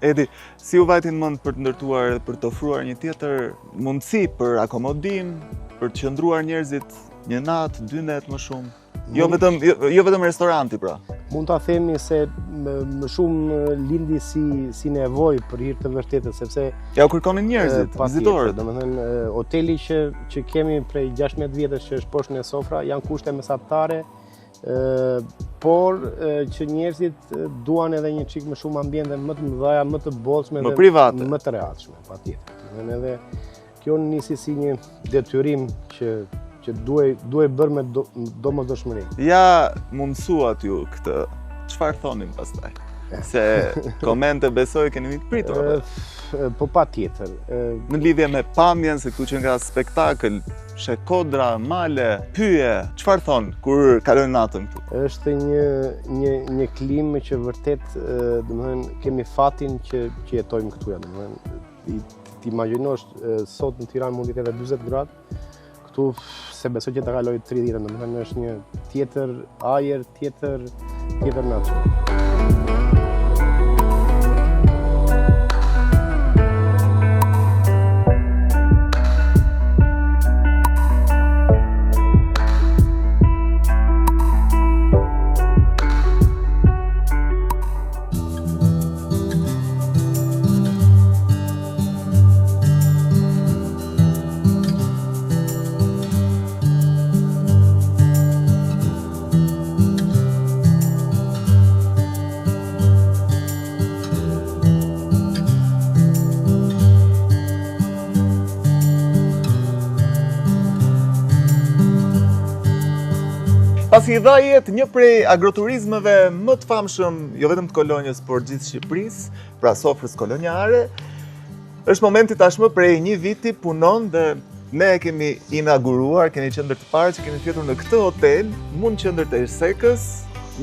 Edi, si u vajtin mend për të ndërtuar dhe për të ofruar një tjetër mundësi për akomodim, për të qëndruar njerëzit një natë, 2 netë më shumë? Jo vetëm restoranti pra. Mund ta themi se më shumë lindi si nevojë për hir të vërtetës, sepse ja u kërkonin njerëzit, vizitorët. Domethënë hoteli që kemi prej 16 vjetësh që është poshtë në sofra janë kushte mesatare, por që njerëzit duan edhe një çik më shumë ambiente më të mëdha, më të bollshme dhe private, më të rehatshme, patjetër. Domethënë edhe kjo nisi si një detyrim që duhej bërë me domosdoshmëri. Ja mundsuat ju këtë, çfarë thonin pastaj? Se komente besoj keni një pritur. Po patjetër. Në lidhje me pamjen, se këtu që nga spektakël, shekodra, male, pyje, çfarë thonë kur kalojnë natën këtu? Është një klimë që vërtet, domethënë kemi fatin që jetojmë këtu, domethënë. Ti imagjinosh sot në Tiranë mundi të jetë 40 gradë. Këtu se besoj që të kaloj 30, domethënë është një tjetër ajër, tjetër natyrë. Pasi dha jetë një prej agroturizmeve më të famshëm, jo vetëm të Kolonjës, por gjithë Shqipërisë, pra sofrës kolonjare, është momenti tashmë prej një viti punon dhe ne kemi inauguruar, keni qendër të parë që kemi fjetur në këtë hotel, mund qendër të Ersekës,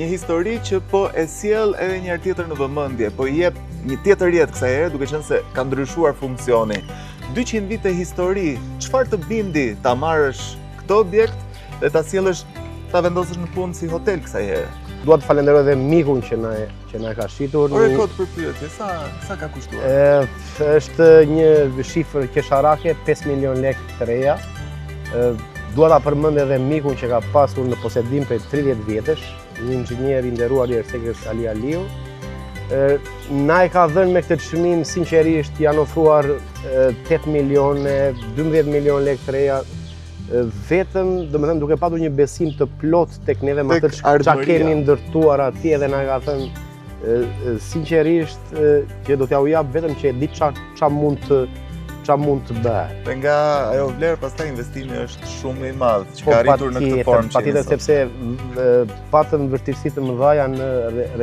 një histori që po e sjell edhe një herë tjetër në vëmendje, po i jep një tjetër jetë kësaj here, duke qenë se ka ndryshuar funksioni. 200 vite histori, çfarë të bindi ta marrësh këtë objekt dhe ta sjellësh ta vendosësh në punë si hotel kësaj here? Dua të falenderoj edhe mikun që na ka shitur. Por e kot për pyetje, sa ka kushtuar? Është një shifër qesharake, 5 milion lekë të reja. Dua ta përmend edhe mikun që ka pasur në posedim për 30 vjetësh, një inxhinier i nderuar i Ersekës Ali Aliu. Na e ka dhënë me këtë çmim, sinqerisht janë ofruar 8 milione, 12 milion lekë të reja. Vetëm, domethënë duke patur një besim të plot tek neve me atë çka kemi ndërtuar atje dhe na ka thënë sinqerisht që do t'ja u jap vetëm që e di ç'a mund të bëhet. Dhe nga ajo vlerë pastaj investimi është shumë i madh që ka arritur në këtë formë. Patjetër, sepse patëm vështirësi të mëdha në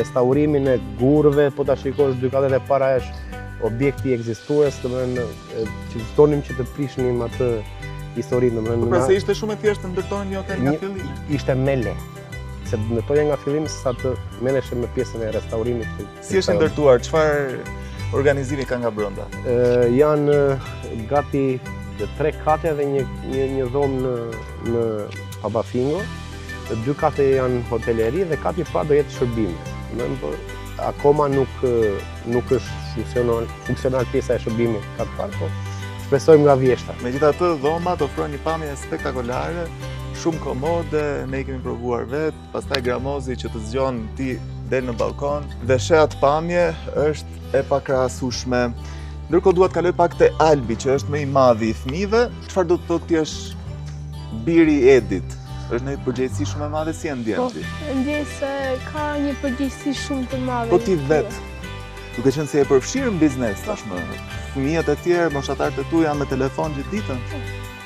restaurimin e gurëve, po ta shikosh 2 katët e para është objekti ekzistues, domethënë që donim që të prishnim atë historinë, domethënë. Por se ishte shumë e thjeshtë të ndërtonin një hotel nga fillimi. Ishte mele. Se ndërtoja nga fillimi sa të merreshe me pjesën e restaurimit. Si është ndërtuar? Çfarë organizimi ka nga brenda? Janë gati 3 kate dhe një dhomë në Papafingo. 2 kate janë hoteleri dhe kati i parë do jetë shërbime. Akoma nuk është funksional pjesa e shërbimit katë parë, po shpresojmë nga vjeshta. Megjithatë, dhomat ofrojnë një pamje spektakolare, shumë komode, ne i kemi provuar vetë, pastaj gramozi që të zgjon ti del në balkon dhe sheh atë pamje është e pakrahasueshme. Ndërkohë dua të kaloj pak te Albi, që është më i madhi i fëmijëve. Çfarë do të thotë ti është biri i Edit? Është një përgjegjësi shumë e madhe, si e ndjen ti? Po, ndjej se ka një përgjegjësi shumë të madhe. Po ti vetë, duke qenë se e përfshirë në biznes tashmë. Fëmijët e tjerë, moshatarët e tu janë me telefon gjithë ditën.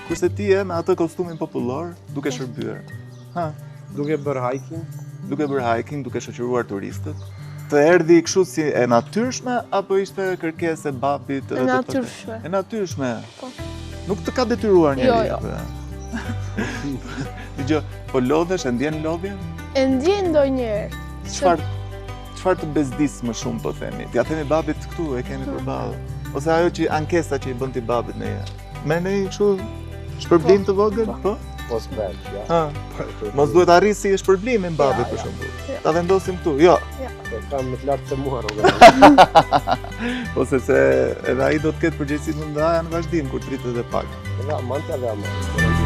Kurse ti je me atë kostumin popullor, duke shërbyer. Duke bërë hiking. Duke bërë hiking, duke shoqëruar turistët. Të erdhi kështu si e natyrshme, apo ishte kërkesë e babit? E natyrshme. E natyrshme? Po. Nuk të ka detyruar njeri? Jo. Dgjoj, po lodhesh, e ndjen lodhjen? E ndjen ndonjëherë. Çfarë të bezdis më shumë, po themi? T'ja themi babit këtu, e kemi përballë. Ose ajo që ankesa që i bën ti babit në jetë. Me ne kështu shpërblim të vogël, po? Po s'bëj, ja. Mos duhet arrisi shpërblimin babit për shembull. Ta vendosim këtu. Jo. Se kam më të lartë se mua rrugën. Po sepse edhe ai do të ketë përgjegjësi të mëdha në vazhdim kur tritet edhe pak. Dhe amante dhe amante.